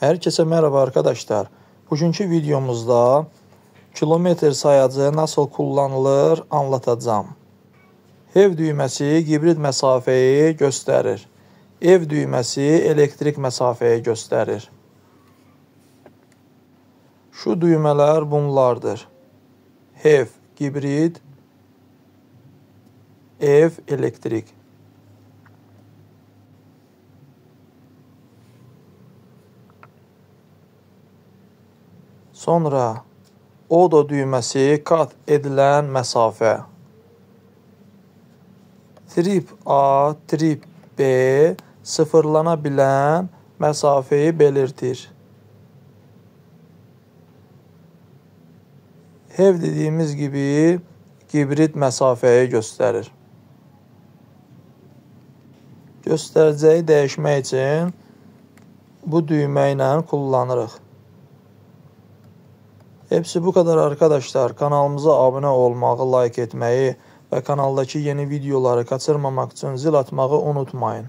Herkese merhaba arkadaşlar. Bugünkü videomuzda kilometr sayacı nasıl kullanılır anlatacağım. Ev düyməsi gibrid məsafəyi göstərir. Ev düyməsi elektrik məsafəyi göstərir. Şu düymələr bunlardır. Ev gibrid, ev elektrik. Sonra odo düyməsi kat edilən məsafə. Trip A, trip B sıfırlana bilən məsafəyi belirtir. Ev dediyimiz gibi gibrid məsafəyi göstərir. Göstəriciyi dəyişmək üçün bu düymə ilə kullanırıq. Hepsi bu kadar arkadaşlar. Kanalımıza abone olmağı, like etmeyi ve kanaldaki yeni videoları kaçırmamak için zil atmağı unutmayın.